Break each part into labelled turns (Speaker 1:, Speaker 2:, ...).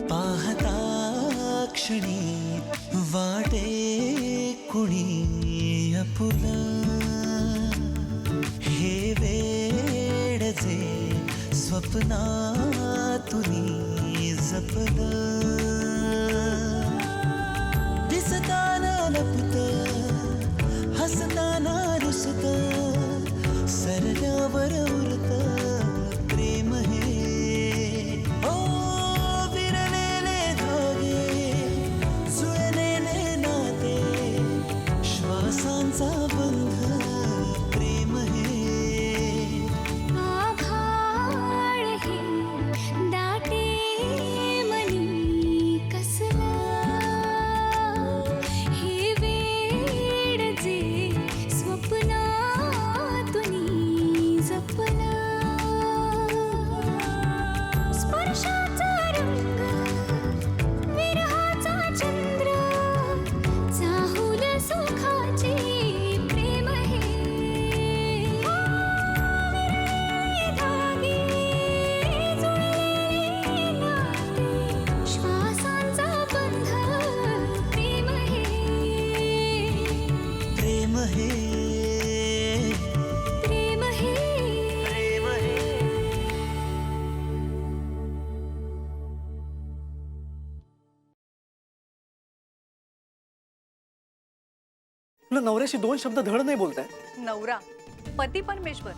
Speaker 1: पाहता क्षणी वाटे कुणी आपुला, हे वेड जे स्वप्नातुनी जपलं, दिसताना लपत हसताना रुसत, सरल्यावर उरत प्रेम हे. ओ विरलेले धागे जुळलेले नाते, श्वासांचा बंध प्रेम हे.
Speaker 2: आभाळ हे दाटे मनी कसलं, हे वेड जे स्वप्नातुनी जपलं, स्पर्शाचा रंग विरहाचा चंद्र, चाहुल सुखाचे प्रेम हे. धागे जुळलेले नाते, श्वासांचा बंध प्रेम हे.
Speaker 1: प्रेम हे
Speaker 2: प्रेम हे.
Speaker 1: प्रेम हे.
Speaker 3: तुला नवऱ्याशी दोन शब्द धड नाही बोलताय.
Speaker 4: नवरा पती परमेश्वर,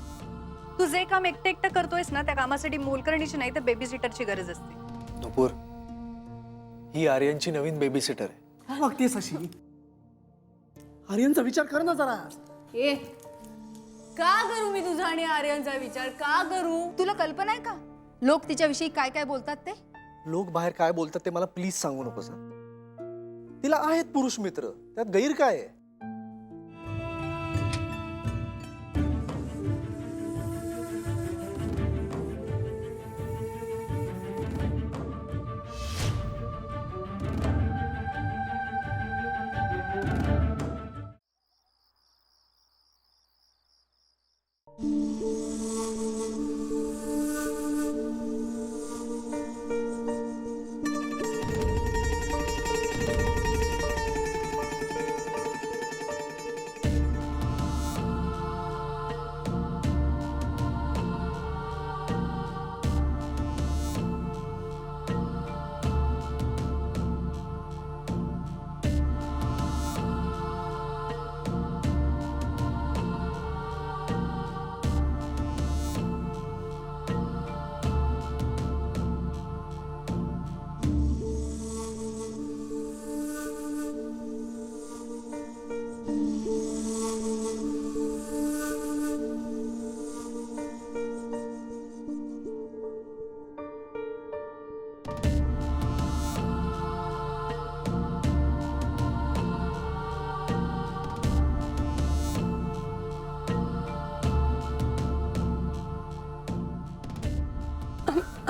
Speaker 4: तू जे काम एकटं एकटं करतोयस ना, त्या कामासाठी मोलकरणीची नाही तर बेबी सिटरची गरज असते.
Speaker 3: नुपूर, ही आर्यनची नवीन बेबी सिटर आहे.
Speaker 5: काय वागतेस अशी? आर्यनचा विचार कर ना जरा.
Speaker 6: ए का करू मी तुझा आणि आर्यनचा विचार का करू? तुला कल्पना आहे का लोक तिच्याविषयी काय काय बोलतात ते?
Speaker 3: लोक बाहेर काय बोलतात ते मला प्लीज सांगू नकोस. तिला आहेत पुरुष मित्र, त्यात गैर काय आहे?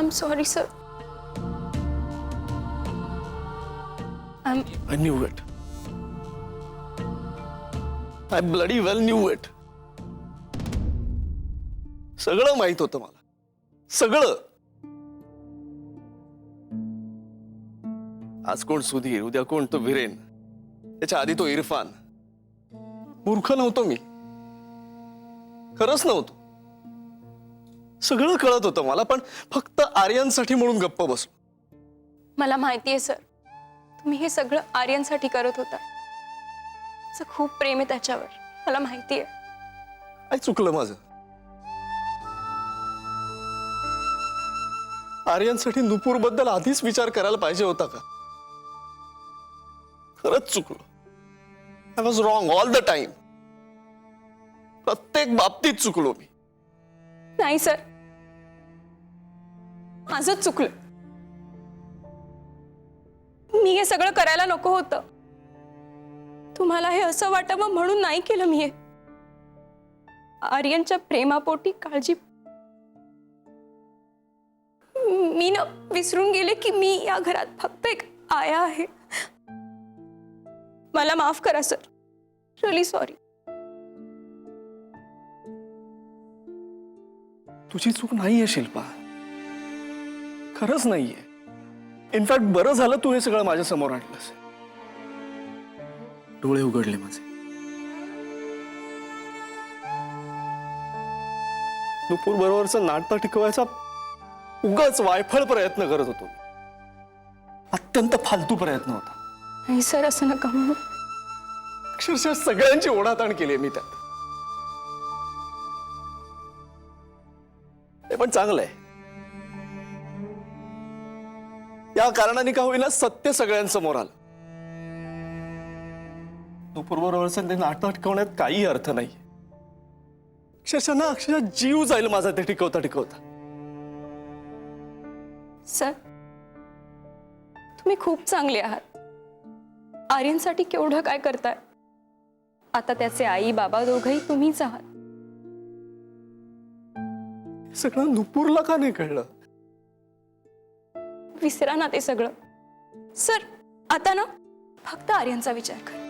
Speaker 2: I'm sorry, sir.
Speaker 3: I knew it. I bloody well knew it. सगळं माहित होतं मला, सगळं. आज कोण सुधीर, उद्या कोण तो विरेन, त्याच्या आधी तो इरफान. मूर्ख नव्हतो मी, खरंच नव्हतो. सगळं कळत होतं मला, पण फक्त आर्यनसाठी म्हणून गप्प बसलो.
Speaker 7: मला माहितीये सर, तुम्ही हे सगळं आर्यनसाठी करत होता. खूप प्रेम आहे त्याच्यावर, मला माहितीये.
Speaker 3: काय चुकलं माझं? आर्यनसाठी नुपूर बद्दल आधीच विचार करायला पाहिजे होता का? खरंच चुकलो. I was wrong all the time. प्रत्येक बाबतीत चुकलो मी.
Speaker 7: नाही सर, माझंच चुकलं. मी हे सगळं करायला नको होतं. तुम्हाला हे असं वाटावं म्हणून नाही केलं मी हे. आर्यनच्या प्रेमापोटी काळजी मी ना विसरून गेले की मी या घरात फक्त एक आया आहे. मला माफ करा सर. Really sorry.
Speaker 3: तुझी चूक नाहीये शिल्पा, खरंच नाहीये. इनफॅक्ट बरं झालं तू हे सगळं माझ्या समोर आणलंस. डोळे उघडले माझे. नुपूर बरोबरचं नातं टिकवायचा उगाच वायफळ प्रयत्न करत होतो. अत्यंत फालतू प्रयत्न होता.
Speaker 7: नाही सर, असं नका म्हणू.
Speaker 3: अक्षरशः सगळ्यांची ओढाताण केली मी त्यात. ते पण चांगलं आहे. या कारणाने का होईना सत्य सगळ्यांसमोर आलं. नुपूर बरोबरचं ते नातं टिकवण्यात काही अर्थ नाही. अक्षरशः जीव जाईल माझा ते टिकवता टिकवता.
Speaker 7: सर, तुम्ही खूप चांगले आहात. आर्यनसाठी केवढं काय करताय. आता त्याचे आई बाबा दोघंही तुम्हीच आहात.
Speaker 3: सगळं नुपूरला का नाही कळलं.
Speaker 7: विसरा ना ते सगळं. सर, आता ना फक्त आर्यनचा विचार कर.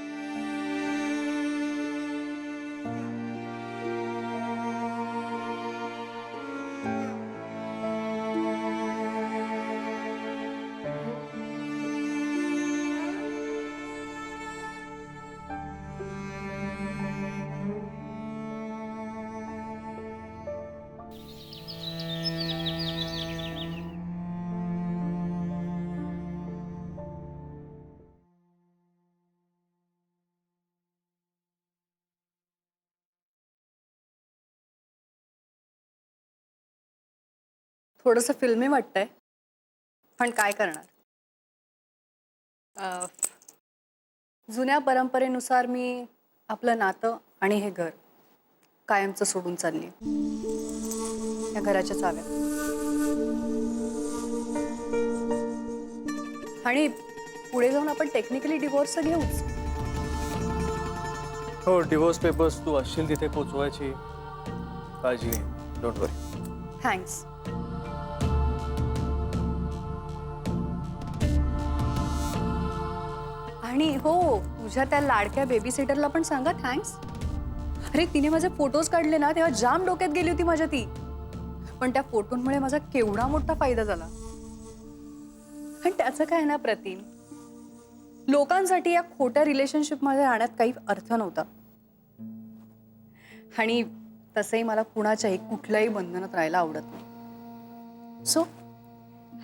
Speaker 4: थोडंसं फिल्मी वाटतंय, पण काय करणार. जुन्या परंपरेनुसार मी आपलं नातं आणि हे घर कायमचं सोडून चालली. या घराच्या चाव्या आणि पुढे जाऊन आपण टेक्निकली डिवोर्स घेऊच.
Speaker 3: हो, डिवोर्स पेपर्स तू असशील तिथे पोचवायची काळजी घे. Don't worry.
Speaker 4: थँक्स. आणि हो, तुझ्या त्या लाडक्या बेबी सिटरला पण सांगा थँक्स. अरे, तिने माझे फोटोज काढले ना तेव्हा जाम डोक्यात गेली होती माझ्या ती. पण त्या फोटोंमुळे माझा केवढा मोठा फायदा झाला. आणि त्याचं काय ना प्रतिम, लोकांसाठी या खोट्या रिलेशनशिपमध्ये राहण्यात काही अर्थ नव्हता. आणि तसंही मला कुणाच्याही कुठल्याही बंधनात राहायला आवडत नाही. So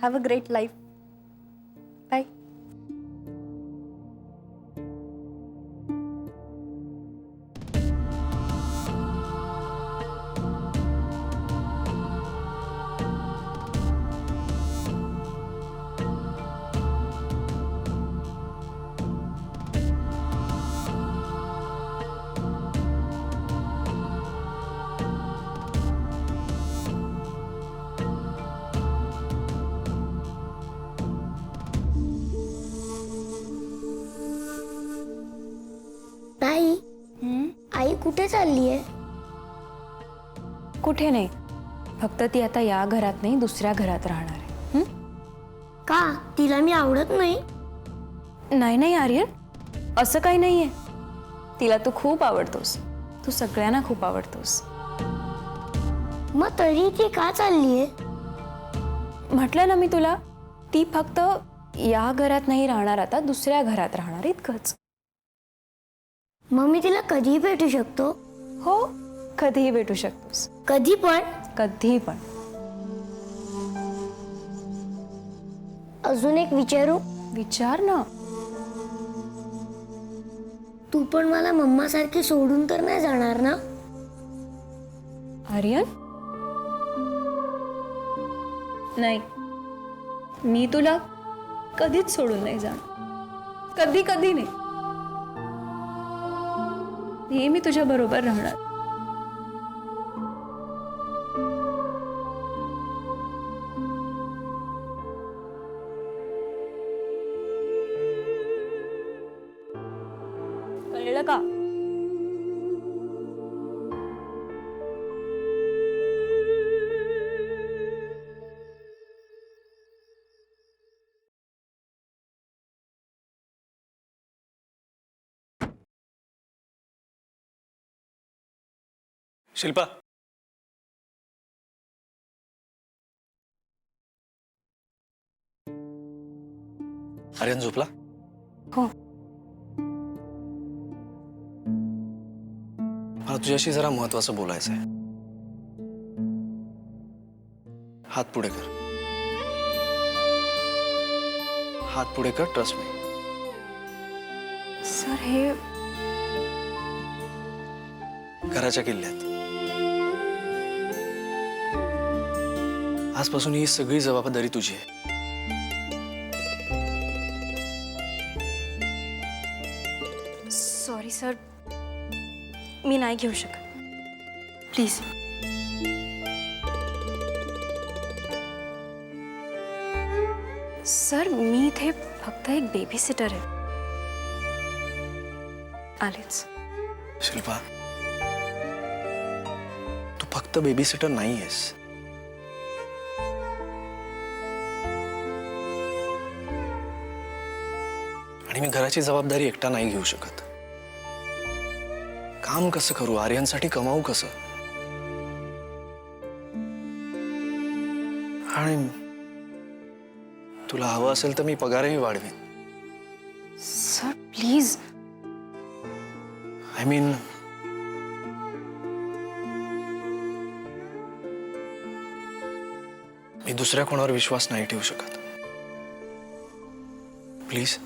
Speaker 4: have a great life. Bye.
Speaker 8: ताई, आई कुठे चालली आहे?
Speaker 7: कुठे नाही, फक्त ती आता या घरात नाही दुसऱ्या घरात राहणार आहे.
Speaker 8: का तिला मी आवडत नाही?
Speaker 7: नाही नाही आर्यन, असं काही नाहीये. तिला तू खूप आवडतोस. तू सगळ्यांना खूप आवडतोस.
Speaker 8: मग तरी ती का चालली आहे?
Speaker 7: म्हटलं ना मी तुला, ती फक्त या घरात नाही राहणार, आता दुसऱ्या घरात राहणार, इतकंच.
Speaker 8: मग मी तिला कधीही भेटू शकतो?
Speaker 7: हो, कधीही भेटू शकतोस.
Speaker 8: कधी पण?
Speaker 7: कधीही पण.
Speaker 8: अजून एक विचारू?
Speaker 7: विचार ना.
Speaker 8: तू पण मला मम्मा सारखी सोडून तर नाही जाणार ना?
Speaker 7: आर्यन, नाही, मी तुला कधीच सोडून नाही जाणार. कधी कधी नाही. नेहमी तुझ्या बरोबर राहणार. कळलं का?
Speaker 3: शिल्पा, आर्यन झोपला?
Speaker 7: हो.
Speaker 3: मला तुझ्याशी जरा महत्वाचं बोलायचं आहे. हात पुढे कर. हात पुढे कर, ट्रस्ट मी.
Speaker 7: सर हे
Speaker 3: घराच्या किल्ल्यात आजपासून ही सगळी जबाबदारी तुझी आहे.
Speaker 7: सॉरी सर, मी नाही घेऊ शकत. प्लीज. सर मी इथे फक्त एक बेबी सिटर आहे. आलेच.
Speaker 3: शिल्पा, तू फक्त बेबी सिटर नाहीयेस. आणि मी घराची जबाबदारी एकटा नाही घेऊ शकत. काम कसं करू, आर्यनसाठी कमावू कसं, आणि तुला हवं असेल तर मी पगारही वाढवेन.
Speaker 7: Sir please.
Speaker 3: आय मीन, मी दुसऱ्या कोणावर विश्वास नाही ठेवू शकत. प्लीज.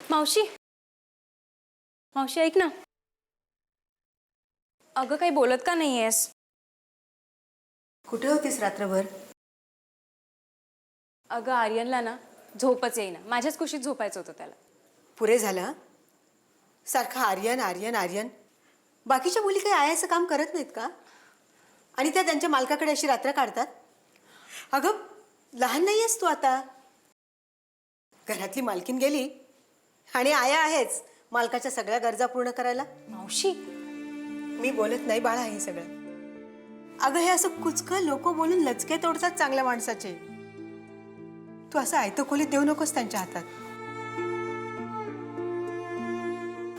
Speaker 7: मावशी, मावशी ऐक ना. अगं काही बोलत का नाहीयेस?
Speaker 6: कुठे होतीस रात्रभर?
Speaker 7: अगं आर्यनला ना झोपच येईना. माझ्याच कुशीत झोपायचं होतं त्याला.
Speaker 6: पुरे झालं. सारखं आर्यन आर्यन आर्यन. बाकीच्या मुली काही आयाचं काम करत नाहीत का? आणि त्या त्यांच्या मालकाकडे अशी रात्र काढतात. अगं लहान नाही आहेस तू आता. घरातली मालकीन गेली आणि आया आहेच मालकाच्या सगळ्या गरजा पूर्ण करायला.
Speaker 7: मावशी,
Speaker 6: मी बोलत नाही बाळा हे सगळं. अगं हे असं कुचकं लोक बोलून लचके तोडतात चांगल्या माणसाचे. तू असं आयतं खोलीत देऊ नकोस त्यांच्या हातात.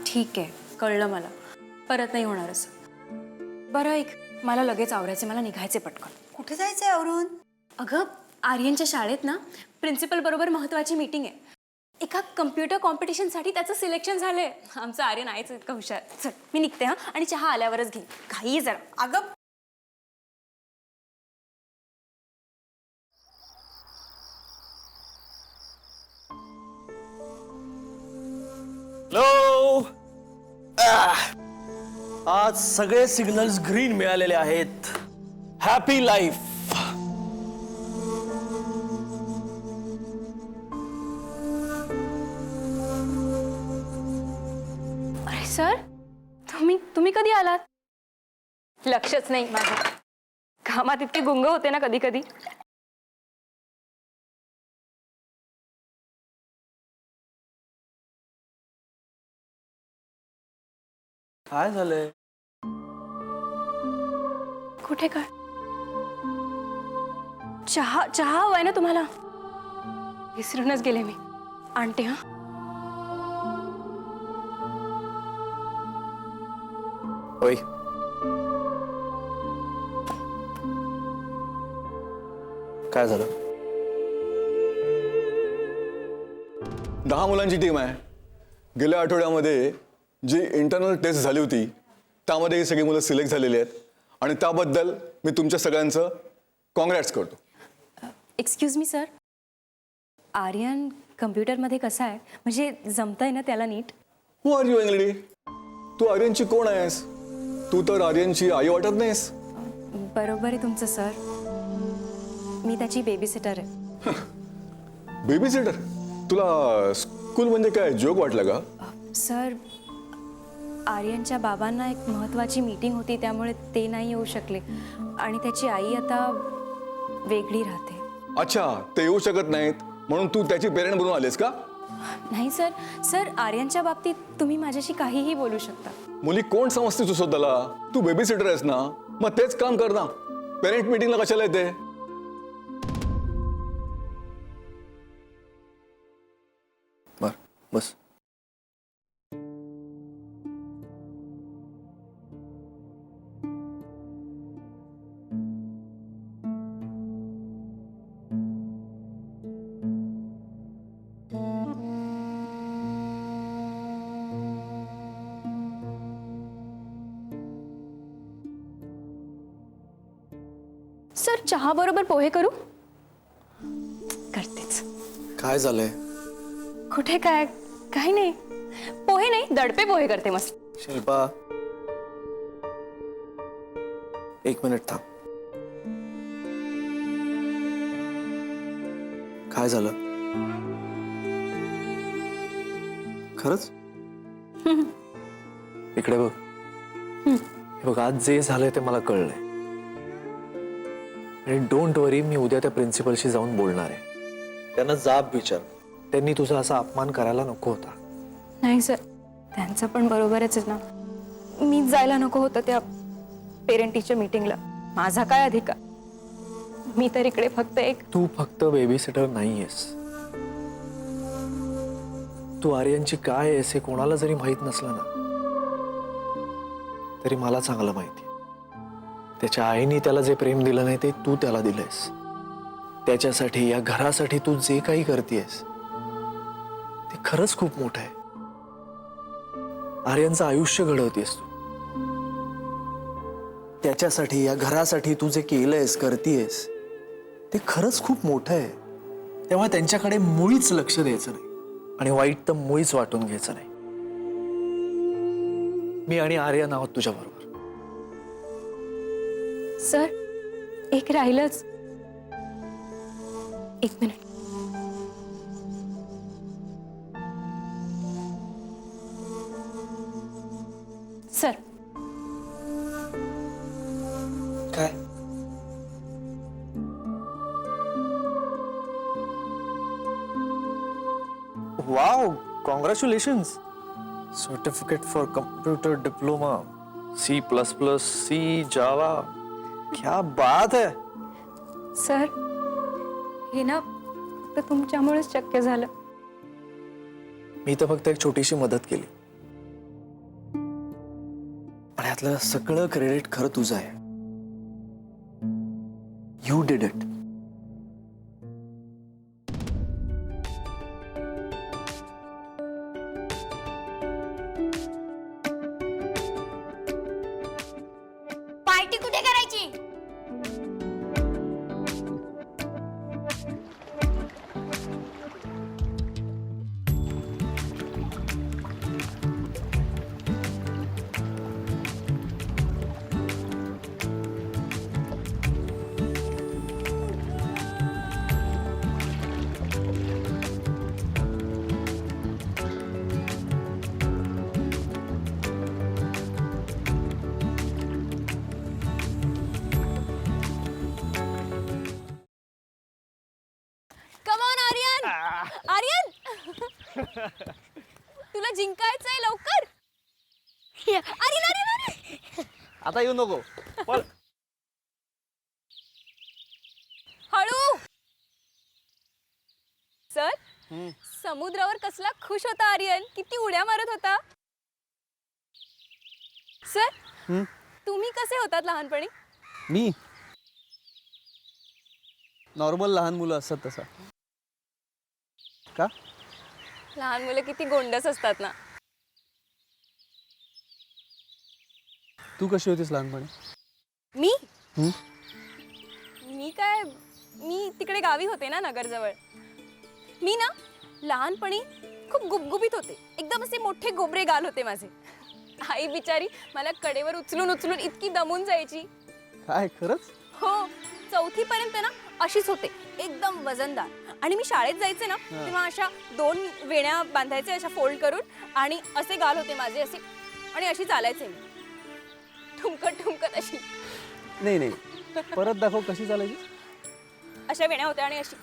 Speaker 7: ठीक आहे, कळलं मला. परत नाही होणार असं. बरं ऐक, मला लगेच आवरायचे, मला निघायचे पटकन.
Speaker 6: कुठे जायचंय आवरून?
Speaker 7: अगं आर्यनच्या शाळेत ना प्रिन्सिपल बरोबर महत्वाची मीटिंग आहे. एका कम्प्युटर कॉम्पिटिशनसाठी त्याचं सिलेक्शन झालंय. आमचं आर्यन आहेच इतकं हुशार. चल मी निघते हा, आणि चहा आल्यावरच घे. घाई जरा.
Speaker 6: अगं
Speaker 3: हॅलो.
Speaker 5: आज सगळे सिग्नल्स ग्रीन मिळालेले आहेत. Happy life.
Speaker 7: अरे सर, तुम्ही कधी आलात? लक्षच नाही माझं. कामात इतके गुंग होते ना कधी कधी.
Speaker 5: काय झालंय?
Speaker 7: कुठे काय? चहा हवाय ना तुम्हाला? विसरूनच गेले मी. आणते हा.
Speaker 3: होय. काय झालं?
Speaker 9: 10 मुलांची टीम आहे. गेल्या आठवड्यामध्ये जी इंटरनल टेस्ट झाली होती त्यामध्ये ही सगळी मुलं सिलेक्ट झालेली आहेत आणि त्याबद्दल मी तुमच्या सगळ्यांचं कॉंग्रॅट्स करतो.
Speaker 7: एक्सक्यूज मी सर, आर्यन कम्प्युटरमध्ये कसा आहे? म्हणजे जमतंय ना त्याला नीट?
Speaker 9: Who are you इंग्लिडी? तू आर्यनची कोण आहेस? तू तर आर्यनची आई वाटत नाहीस.
Speaker 7: बरोबर आहे तुमचं सर. मी त्याची बेबी सिटर आहे.
Speaker 9: Baby sitter? तुला स्कूल म्हणजे काय जोक वाटला का?
Speaker 7: सर, आर्यनच्या बाबांना एक महत्त्वाची मीटिंग होती त्यामुळे ते नाही येऊ शकले आणि त्याची आई आता वेगळी राहते.
Speaker 9: अच्छा, ते येऊ शकत नाहीत म्हणून तू त्याची पेरेंट बनून आलेस का?
Speaker 7: नाही सर, आर्यनच्या बाबतीत तुम्ही माझ्याशी काहीही बोलू शकता.
Speaker 9: मुली कोण समजते तू स्वतःला? तू बेबी सिटर आहेस ना, मग तेच काम कर ना. पेरेंट मीटिंगला कशाला येते?
Speaker 3: बर, बस.
Speaker 7: सर, चहा बरोबर पोहे करू? करतेच.
Speaker 3: काय झालंय?
Speaker 7: कुठे काय? काही नाही. पोहे नाही, दडपे पोहे करते मस्त.
Speaker 3: शिल्पा, 1 मिनिट थांब. काय झालं? खरंच? इकडे बघ. हे बघ, आज जे झालंय ते मला कळलंय आणि डोंट वरी, मी उद्या त्या प्रिन्सिपलशी जाऊन बोलणार आहे. त्यांना जाब विचार. त्यांनी तुझा असा अपमान करायला नको होता.
Speaker 7: नाही सर, त्यांचं पण बरोबरच आहे ना. मी जायला नको होतं त्या पेरेंट टीचर मीटिंगला. माझा काय अधिकार? मी तर इकडे
Speaker 3: तू फक्त बेबी सिटर नाहीयेस. तू आर्यनची काय आहेस हे कोणाला जरी माहित नसलं ना तरी मला चांगलं माहिती. त्याच्या आईने त्याला जे प्रेम दिलं नाही ते तू त्याला दिलंयस. त्याच्यासाठी, या घरासाठी तू जे काही करतेयस ते खरंच खूप मोठं आहे. आर्यनचं आयुष्य घडवतेस तू. त्याच्यासाठी, या घरासाठी तू जे केलंयस, करतेयस ते खरंच खूप मोठं आहे. तेव्हा त्यांच्याकडे मुळीच लक्ष द्यायचं नाही आणि वाईट तर मुळीच वाटून घ्यायचं नाही. मी आणि आर्यन आहोत तुझ्या बरोबर.
Speaker 7: सर, एक राहिलंच. 1 मिनिट. सर,
Speaker 3: काय? Wow, congratulations. Certificate for computer diploma, C++, जावा. क्या बात है.
Speaker 7: सर, हे ना तर तुमच्यामुळेच शक्य झालं.
Speaker 3: मी तर फक्त एक छोटीशी मदत केली आणि यातलं सगळं क्रेडिट खरं तुझं आहे. You did it.
Speaker 8: पार्टी कुठे करायची?
Speaker 7: तुला जिंकायचंय लवकर. आर्यन आर्यन आर्यन
Speaker 3: आता येऊ नको पण
Speaker 7: हळू. सर समुद्रावर कसला खुश होता आर्यन, किती उड्या मारत होता. सर तुम्ही कसे होतात लहानपणी?
Speaker 3: मी नॉर्मल लहान मुलं असतात तसा. का?
Speaker 7: लहान मुलं किती गोंडस असतात ना.
Speaker 3: तू कशी होतीस लहानपणी?
Speaker 7: मी मी तिकडे गावी होते ना नगरजवळ. मी ना लहानपणी खूप गुबगुबीत होते, एकदम असे मोठे गोबरे गाल होते माझे. आई बिचारी मला कडेवर उचलून उचलून इतकी दमून जायची.
Speaker 3: काय खरंच?
Speaker 7: हो, 4थी पर्यंत ना अशीच होते, एकदम वजनदार. आणि मी शाळेत जायचे ना तेव्हा अशा 2 वेण्या बांधायचे अशा फोल्ड करून, आणि असे गाल होते माझे असे, आणि अशी चालायचे मी ठुमकत ठुमकत अशी.
Speaker 3: नाही परत दाखव कशी चालायची.
Speaker 7: अशा वेण्या होत्या आणि अशी.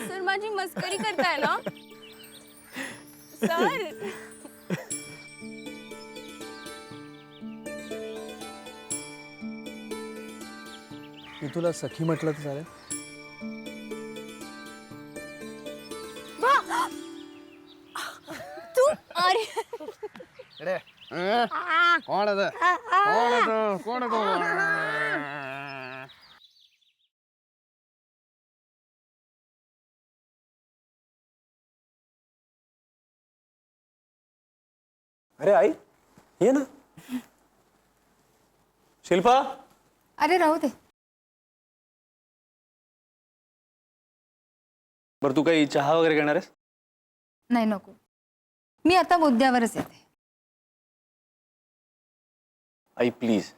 Speaker 7: सर माझी मस्करी करताय ना सर?
Speaker 3: मी तुला सखी म्हटलं तर चालेल?
Speaker 7: तू अरे
Speaker 3: कोण अरे आई ये ना. शिल्पा
Speaker 4: अरे राहू दे.
Speaker 3: बरं तू काही चहा वगैरे घेणार आहेस?
Speaker 4: नाही नको, मी आता मुद्द्यावरच येते.
Speaker 3: आई प्लीज,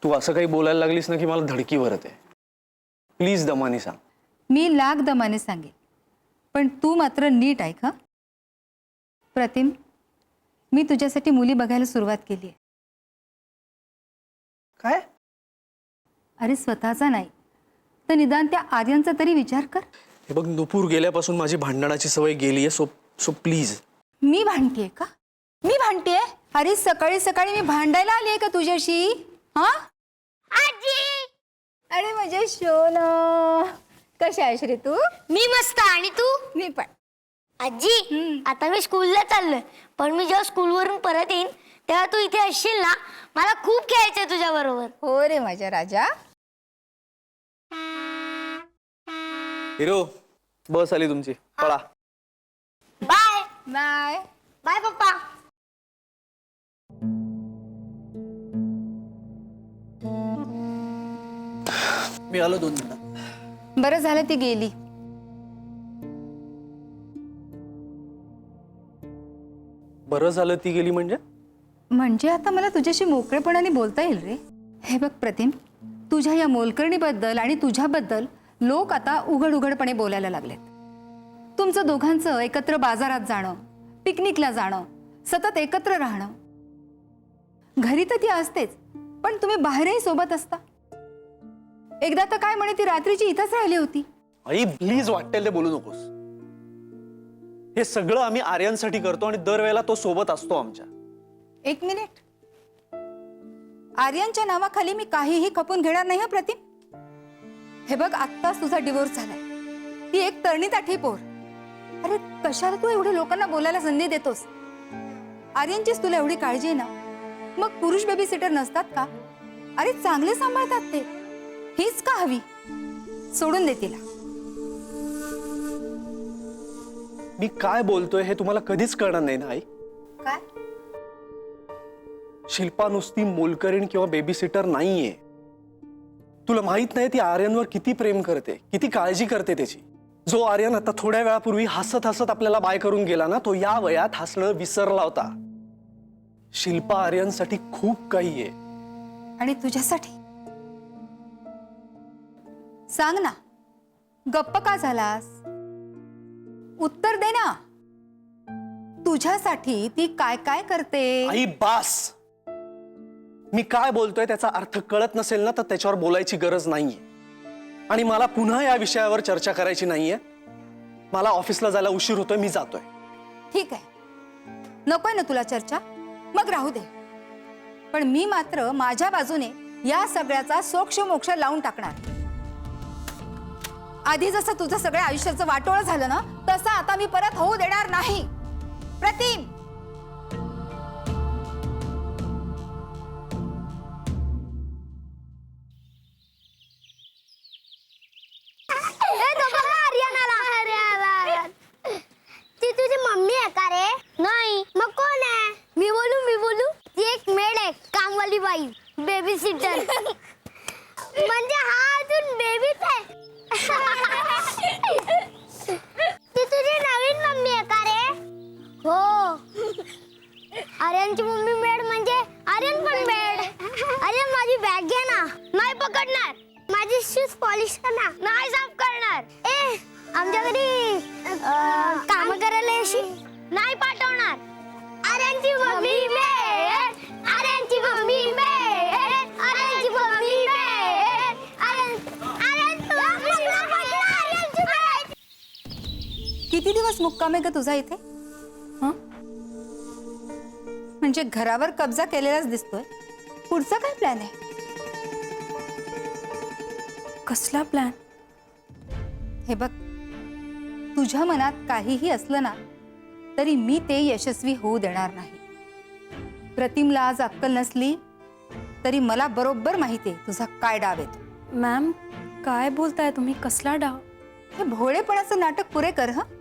Speaker 3: तू असं काही बोलायला लागलीस ना की मला धडकी भरत आहे. प्लीज दमाने सांग.
Speaker 4: मी लाख दमाने सांगेन, पण तू मात्र नीट ऐक हं. प्रतिम, मी तुझ्यासाठी मुली बघायला सुरुवात केली आहे.
Speaker 3: काय?
Speaker 4: अरे स्वतःचा नाही तर निदान त्या आर्यनचा तरी विचार कर.
Speaker 3: हे बघ नुपूर गेल्यापासून माझी भांडणाची सवय गेली आहे. So please.
Speaker 4: मी भांडतेय का? मी भांडतेय? अरे सकाळी सकाळी मी भांडायला आली आहे का तुझ्याशी? हा
Speaker 8: आजी,
Speaker 4: अरे माझे शोना, कशी आहेस रे तू?
Speaker 8: मी मस्त. आणि तू?
Speaker 4: मी पण.
Speaker 8: आजी, आता मी स्कूलला चाललोय, पण मी जेव्हा स्कूलवरून परत येईन तेव्हा तू इथे असशील ना. मला खूप खेळायचंय तुझ्या बरोबर.
Speaker 4: हो रे माझ्या राजा.
Speaker 3: हिरो बस आली तुमची, पळा.
Speaker 8: Bye
Speaker 4: bye.
Speaker 8: बाय पप्पा.
Speaker 5: मी आलो 2 मिनिटात.
Speaker 4: बरं झालं ती गेली.
Speaker 3: बरं झालं ती गेली
Speaker 4: म्हणजे आता मला तुझ्याशी मोकळेपणाने बोलता येईल रे. हे बघ प्रतिम, तुझ्या या मोलकरणीबद्दल आणि तुझ्याबद्दल लोक आता उघडपणे बोलायला लागलेत. तुमचं दोघांचं एकत्र बाजारात जाणं, पिकनिकला जाणं, सतत एकत्र राहणं. घरी तर ती असतेच, पण तुम्ही बाहेरही सोबत असता. एकदा तर काय म्हणे ती रात्रीची इथंच राहिली होती.
Speaker 3: आई प्लीज वाटेल ते बोलू नकोस. हे सगळं आम्ही आर्यनसाठी करतो आणि दरवेळेला तो सोबत असतो आमच्या.
Speaker 4: 1 मिनिट. आर्यनच्या नावाखाली मी काहीही खपून घेणार नाही हं प्रतिम. हे बघ आत्ताच तुझा डिवोर्स झालाय. ती एक तरणीताठी पोर. अरे कशाला तू एवढे लोकांना बोलायला संधी देतोस? आर्यनचीच तुला एवढी काळजी आहे ना, मग पुरुष बेबी सिटर नसतात का? अरे चांगले सांभाळतात ते. हीच का हवी? सोडून दे तिला.
Speaker 3: मी काय बोलतोय हे तुम्हाला कधीच कळणार नाही ना आई.
Speaker 4: काय?
Speaker 3: शिल्पा नुसती मोलकरीण किंवा बेबी सिटर नाहीये. तुला माहित नाही ती आर्यनवर किती प्रेम करते, किती काळजी करते त्याची. जो आर्यन आता थोड्या वेळापूर्वी हसत हसत आपल्याला बाय करून गेला ना, तो या वयात हसणं विसरला होता. शिल्पा आर्यनसाठी खूप काही आहे.
Speaker 4: आणि तुझ्यासाठी? सांग ना, गप्प का झालास? उत्तर दे ना. तुझ्यासाठी ती काय काय करते?
Speaker 3: आई बास. मी काय बोलतोय त्याचा अर्थ कळत नसेल ना तर त्याच्यावर बोलायची गरज नाहीये. आणि मला पुन्हा या विषयावर चर्चा करायची नाहीये. मला ऑफिसला जायला उशीर होतोय, मी जातोय.
Speaker 4: ठीक आहे, नकोय ना तुला चर्चा, मग राहू दे. पण मी मात्र माझ्या बाजूने या सगळ्याचा सोक्ष मोक्ष लावून टाकणार. आधी जसं तुझं सगळ्या आयुष्याचं वाटोळं झालं ना, तसं आता मी परत होऊ देणार नाही. प्रतिम,
Speaker 8: ती तुझी मम्मी आहे का रे? नाही, मग कोण आहे? मी बोलू ती एक मेड आहे, कामवाली बाई, बेबी सिटर. म्हणजे हा अजून बेबीच आहे. ती तुझी नवीन मम्मी आहे का रे? हो. आर्यनची मम्मी मेड म्हणजे आर्यन पण मेड. आर्यन माझी बॅग घे ना. नाही पकडणार. माझी शूज पॉलिश करणार. नाही साफ करणार. आमच्या घरी काम करायला येशील? नाही पाठवणार. आर्यनची मम्मी मेड. आर्यनची मम्मी मेड. आर्यनची मम्मी मेड.
Speaker 4: किती दिवस मुक्काम आहे का तुझा इथे? हं? म्हणजे घरावर कब्जा केलेलाच दिसतोय. पुढचा काय प्लॅन आहे?
Speaker 7: कसला प्लॅन?
Speaker 4: हे बघ, तुझ्या मनात काहीही असलं ना तरी मी ते यशस्वी होऊ देणार नाही. प्रतिमला आज अक्कल नसली तरी मला बरोबर माहिती आहे तुझा काय डाव येतो.
Speaker 7: मॅम, काय बोलताय तुम्ही? कसला डाव?
Speaker 4: हे भोळेपणाचं नाटक पुरे कर. हं,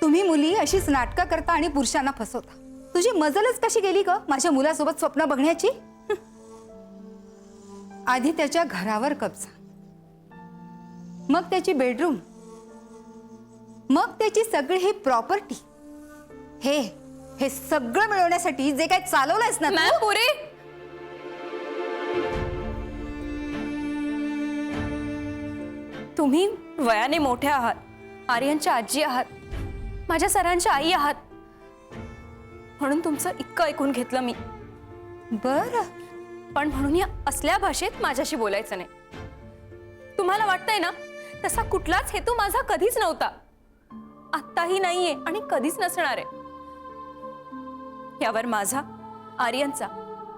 Speaker 4: तुम्ही मुली अशीच नाटकं करता आणि पुरुषांना फसवता. तुझी मजलच कशी गेली ग माझ्या मुलासोबत स्वप्न बघण्याची? आधी त्याच्या घरावर कब्जा, मग त्याची बेडरूम, मग त्याची सगळी ही प्रॉपर्टी. हे सगळं मिळवण्यासाठी जे काय चालवलंयस ना
Speaker 7: मॅम, पुरे. तुम्ही वयाने मोठ्या आहात, आर्यनच्या आजी आहात, माझ्या सरांच्या आई आहात, म्हणून तुमचं इतकं ऐकून घेतलं मी.
Speaker 4: बर,
Speaker 7: पण म्हणून या असल्या भाषेत माझ्याशी बोलायचं नाही. तुम्हाला वाटतंय ना, तसा कुठलाच हेतू माझा कधीच नव्हता, आत्ताही नाहीये आणि कधीच नसणार आहे. यावर माझा, आर्यनचा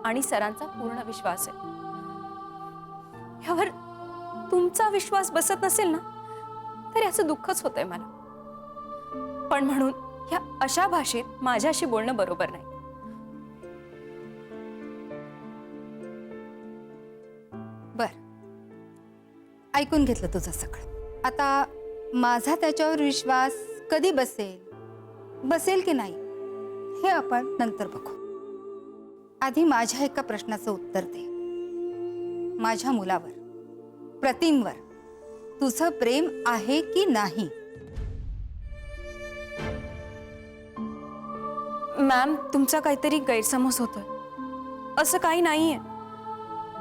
Speaker 7: आणि सरांचा पूर्ण विश्वास आहे. यावर तुमचा विश्वास बसत नसेल ना, तर याचं दुःखच होतंय मला. पण म्हणून ह्या अशा भाषेत माझ्याशी बोलणं बरोबर नाही.
Speaker 4: बर, ऐकून घेतलं तुझं सगळं. आता माझा त्याच्यावर विश्वास कधी बसेल की नाही हे आपण नंतर बघू. आधी माझ्या एका प्रश्नाचं उत्तर दे. माझ्या मुलावर, प्रतिमवर तुझं प्रेम आहे की नाही?
Speaker 7: मॅम, तुमचा काहीतरी गैरसमज होतोय. असं काही नाहीये.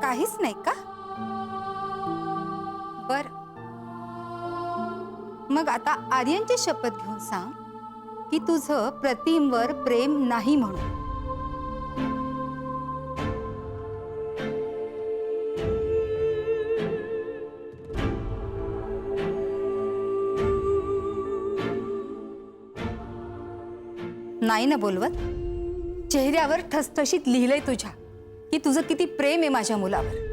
Speaker 4: काहीच नाही का? बर, मग आता आर्यनची शपथ घेऊन सांग की तुझं प्रतिमवर प्रेम नाही म्हणून. नाही ना बोलवत? चेहऱ्यावर ठसठशीत लिहिलंय तुझ्या की तुझं किती प्रेम आहे माझ्या मुलावर.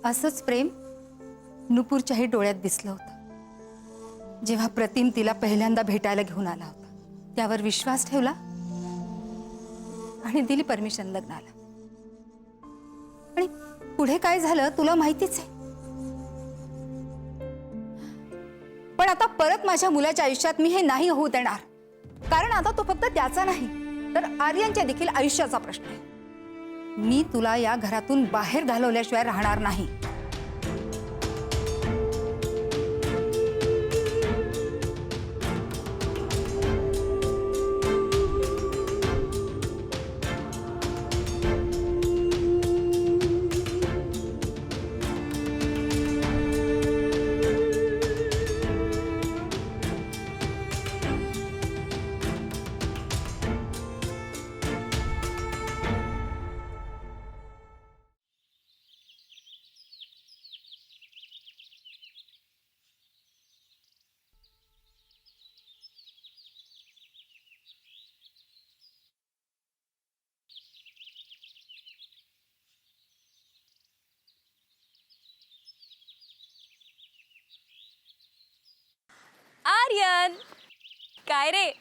Speaker 4: असंच प्रेम नुपूरच्याही डोळ्यात दिसलं होतं जेव्हा प्रतिम तिला पहिल्यांदा भेटायला घेऊन आला होता. त्यावर विश्वास ठेवला आणि दिली परमिशन लग्नाला. आणि पुढे काय झालं तुला माहितीच आहे. पण आता परत माझ्या मुलाच्या आयुष्यात मी हे नाही होऊ देणार. कारण आता तो फक्त त्याचा नाही तर आर्यनच्या देखील आयुष्याचा प्रश्न आहे. मी तुला या घरातून बाहेर घालवल्याशिवाय राहणार नाही.
Speaker 7: आर्यन, काय रे,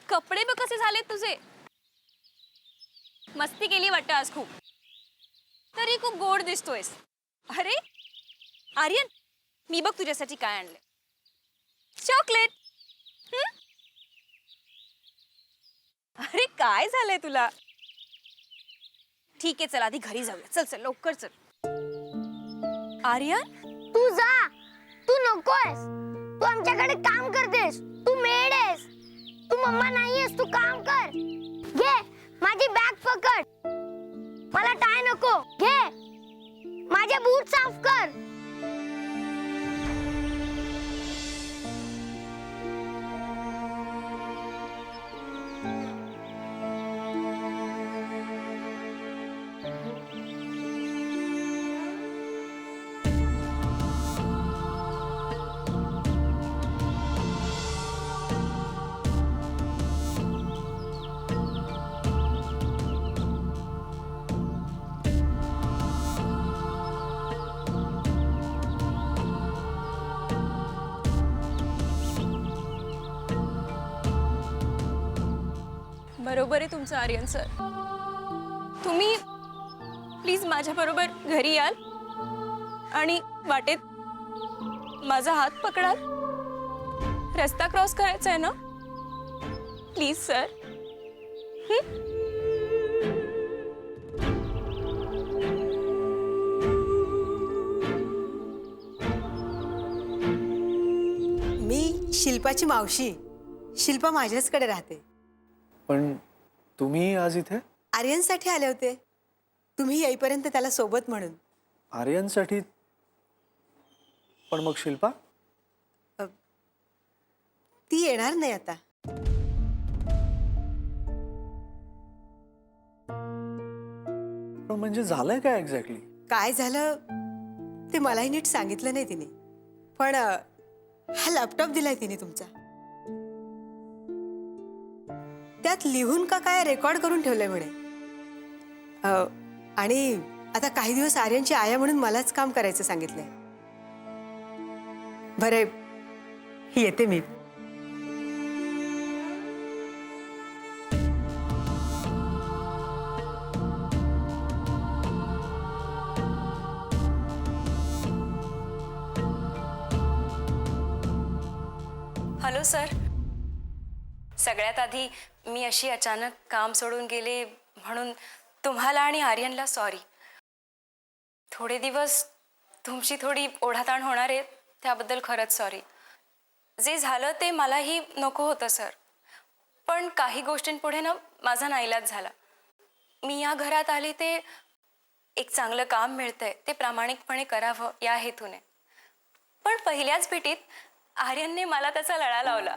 Speaker 7: कपडे बघ कसे झाले तुझे. मस्ती केली वाटतं आज खूप, तरी खूप गोड दिसतोयस. अरे आर्यन, मी बघ तुझ्यासाठी काय आणले. चॉकलेट. अरे काय झालंय तुला. ठीक आहे, चल आधी घरी जाऊया. चल चल लवकर चल. आर्यन,
Speaker 8: तू जा, तू नकोस. तू आमच्याकडे काम करतेस, तू मेड आहेस. तू मम्मा नाहीयेस, तू काम कर. घे माझी बॅग पकड. मला टाय नको. घे माझे बूट साफ कर.
Speaker 7: बरोबर आहे तुमचं आर्यन सर. तुम्ही प्लीज माझ्या बरोबर घरी याल आणि वाटेत माझा हात पकडाल. रस्ता क्रॉस करायचा आहे ना, प्लीज सर.
Speaker 6: मी शिल्पाची मावशी. शिल्पा माझ्याचकडे राहते.
Speaker 3: पण तुम्ही आज इथे
Speaker 6: आर्यनसाठी आले होते. तुम्ही येईपर्यंत त्याला सोबत म्हणून.
Speaker 3: आर्यनसाठी? पण मग शिल्पा?
Speaker 6: ती येणार नाही आता.
Speaker 3: पण म्हणजे झालंय काय एक्झॅक्टली?
Speaker 6: काय झालं ते मलाही नीट सांगितलं नाही तिने. पण हा लॅपटॉप दिलाय तिने तुमचा. त्यात लिहून का काय रेकॉर्ड करून ठेवलंय म्हणे. आणि आता काही दिवस आर्यनची आया म्हणून मलाच काम करायचं सांगितलंय. बरे येते मी.
Speaker 7: Hello sir. सगळ्यात आधी मी अशी अचानक काम सोडून गेले म्हणून तुम्हाला आणि आर्यनला सॉरी. थोडे दिवस तुमची थोडी ओढाताण होणार आहे त्याबद्दल खरंच सॉरी. जे झालं ते मलाही नको होतं सर, पण काही गोष्टींपुढे ना माझा नाईलाज झाला. मी या घरात आले ते एक चांगलं काम मिळतंय ते प्रामाणिकपणे करावं या हेतूने. पण पहिल्याच भेटीत आर्यनने मला त्याचा लळा लावला.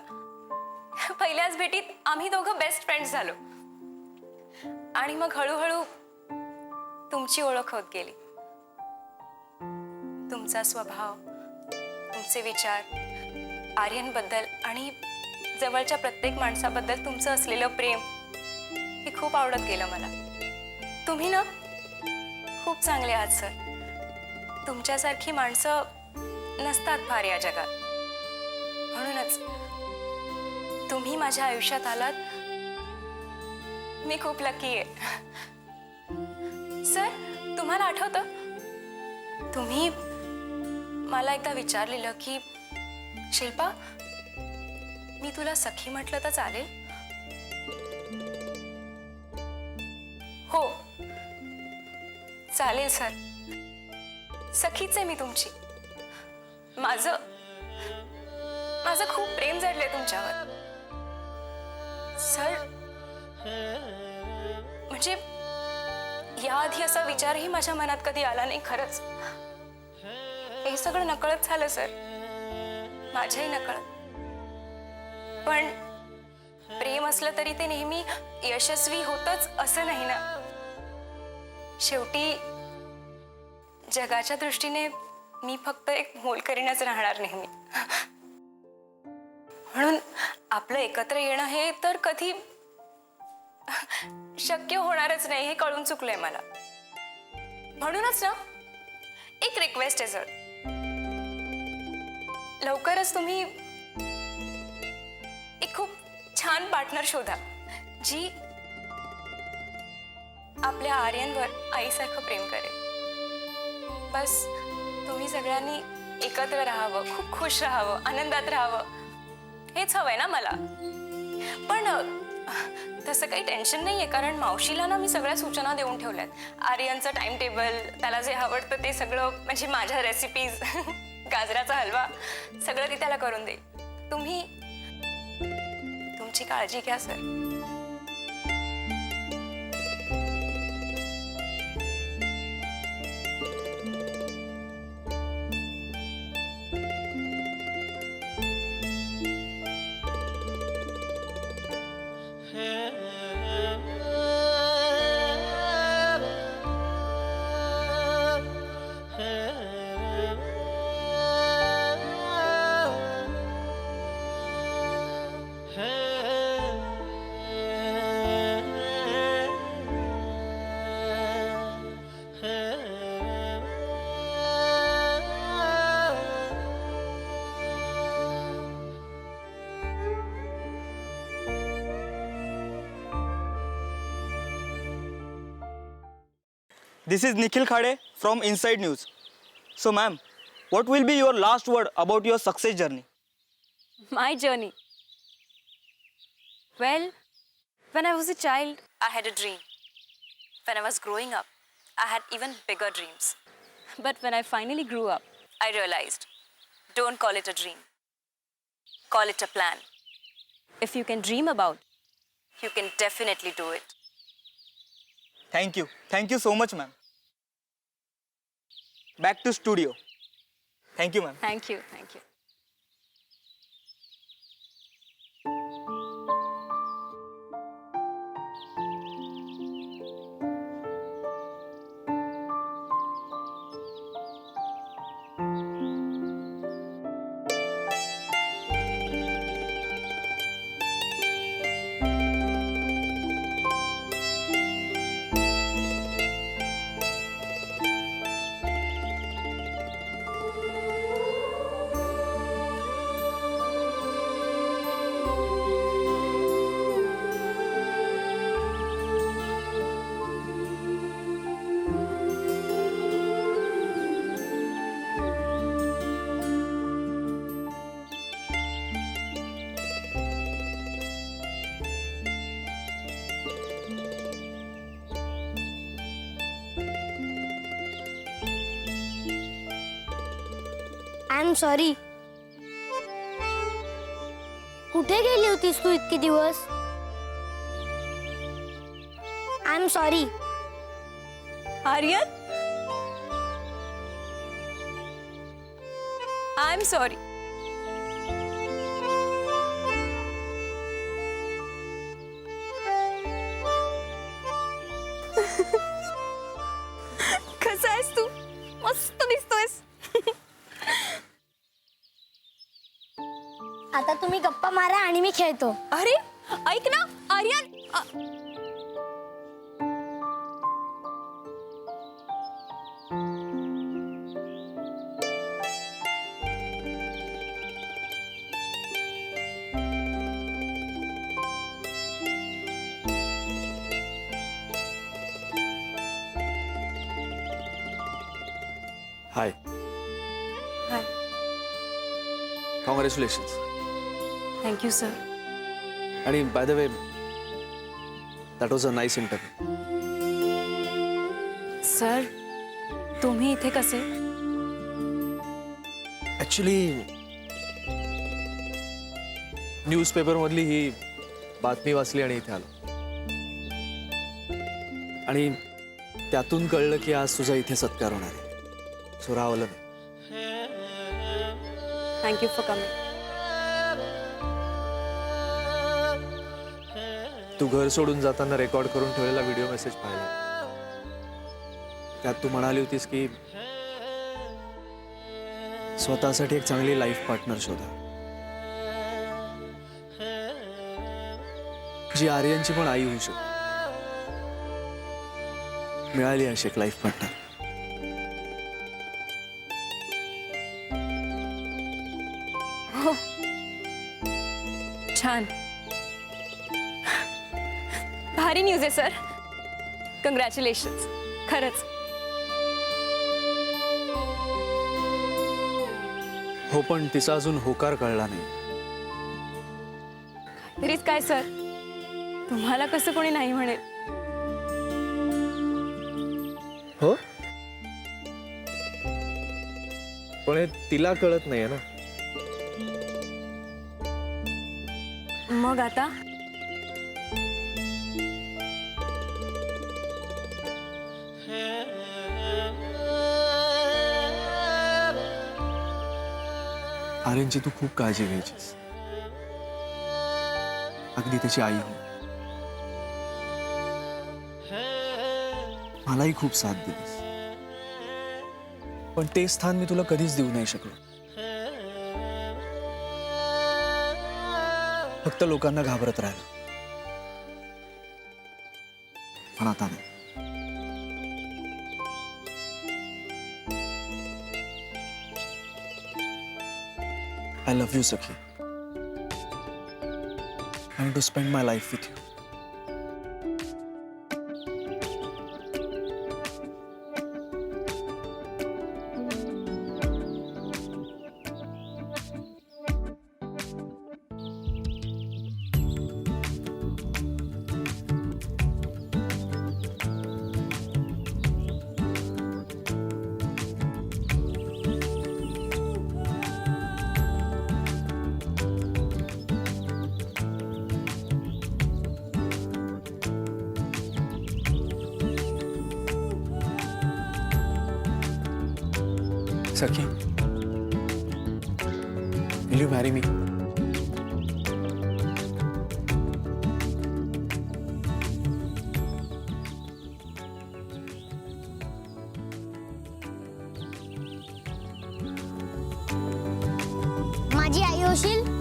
Speaker 7: पहिल्याच भेटीत आम्ही दोघं बेस्ट फ्रेंड्स झालो आणि मग हळूहळू तुमची ओळख होत गेली. तुमचा स्वभाव, तुमचे विचार, आर्यनबद्दल आणि जवळच्या प्रत्येक माणसाबद्दल तुमचं असलेलं प्रेम हे खूप आवडत गेलं मला. तुम्ही ना खूप चांगले आहात सर. तुमच्यासारखी माणसं नसतात फार या जगात. म्हणूनच तुम्ही माझ्या आयुष्यात आलात. मी खूप लकी आहे सर. तुम्हाला आठवतं तुम्ही मला एकदा विचारलेलं की शिल्पा, मी तुला सखी म्हटलं तर चालेल? हो चालेल सर. सखीच आहे मी तुमची. माझं खूप प्रेम जडलंय तुमच्यावर सर. म्हणजे याआधी असा विचारही माझ्या मनात कधी आला नाही खरंच. हे सगळं नकळत झालं सर, माझ्याही नकळत. पण प्रेम असलं तरी ते नेहमी यशस्वी होतच असं नाही ना. शेवटी जगाच्या दृष्टीने मी फक्त एक मोलकरीणच राहणार नेहमी. म्हणून आपलं एकत्र येणं हे तर कधी शक्य होणारच नाही हे कळून चुकलंय मला. म्हणूनच ना एक रिक्वेस्ट आहे सर. लवकरच तुम्ही छान पार्टनर शोधा जी आपल्या आर्यनवर आईसारखं प्रेम करेल. बस तुम्ही सगळ्यांनी एकत्र राहावं, खूप खुश राहावं, आनंदात राहावं, हेच हवंय ना मला. पण तसं काही टेन्शन नाहीये, कारण मावशीला ना मी सगळ्या सूचना देऊन ठेवल्यात. आर्यनचं टाइम टेबल, त्याला जे आवडतं ते सगळं, म्हणजे माझ्या रेसिपीज, गाजराचा हलवा, सगळं ती त्याला करून दे. तुम्ही तुमची काळजी घ्या sir.
Speaker 10: This is Nikhil Khade from Inside News. So ma'am, what will be your last word about your success journey?
Speaker 7: My journey. Well, when I was a child, I had a dream. When I was growing up, I had even bigger dreams. But when I finally grew up, I realized, don't call it a dream. Call it a plan. If you can dream about, you can definitely do it.
Speaker 10: Thank you. Thank you so much, ma'am. Back to studio. Thank you, ma'am.
Speaker 7: Thank you. Thank you.
Speaker 8: I am sorry. कुठे गेली होतीस तू इतके दिवस? I am sorry.
Speaker 7: Aryan? I'm sorry. कसा आहेस तू? मस्त दिसतोयस.
Speaker 8: आता तुम्ही गप्पा मारा आणि मी खेळतो.
Speaker 7: अरे ऐक ना Aryan.
Speaker 3: Hi.
Speaker 7: Hi.
Speaker 3: Congratulations.
Speaker 7: Thank you sir.
Speaker 3: आणि by the way, that was a nice interview.
Speaker 7: Sir तुम्ही इथे कसे?
Speaker 3: ॲक्च्युली न्यूजपेपरमधली ही बातमी वाचली आणि इथे आलो. आणि त्यातून कळलं की आज तुझा इथे सत्कार होणार आहे. सो रावलं मी.
Speaker 7: Thank you for coming.
Speaker 3: तू घर सोडून जाताना रेकॉर्ड करून ठेवलेला व्हिडिओ मेसेज पाहिला. त्यात तू म्हणाली होतीस की स्वतःसाठी एक चांगली लाईफ पार्टनर शोधा, जी आर्यनची पण आई होऊ शकते. मिळाली अशी एक लाईफ पार्टनर.
Speaker 7: छान. भारी न्यूज आहे सर. कंग्रॅच्युलेशन्स. खरंच.
Speaker 3: हो पण तिचा अजून होकार कळला नाही.
Speaker 7: तरीच काय सर, तुम्हाला कसं कोणी नाही म्हणेल.
Speaker 3: हो पण हे तिला कळत नाहीये ना.
Speaker 7: मग आता
Speaker 3: आर्यनची तू खूप काळजी घ्यायचीस, अगदी त्याची आई हो. मलाही खूप साथ दिलीस, पण ते स्थान मी तुला कधीच देऊ नाही शकलो. फक्त लोकांना घाबरत राहिलं, पण आता नाही. I love you, Sakhi. I want to spend my life with you. Sakhi, will you marry me?
Speaker 8: माझी आई होशील.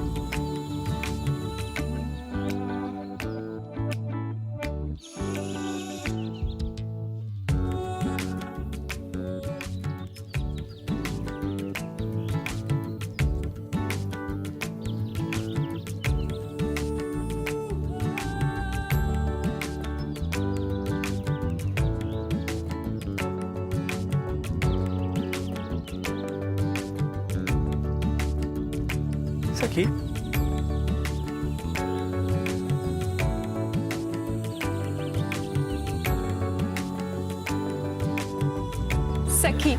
Speaker 3: Sakhi?
Speaker 7: सखी.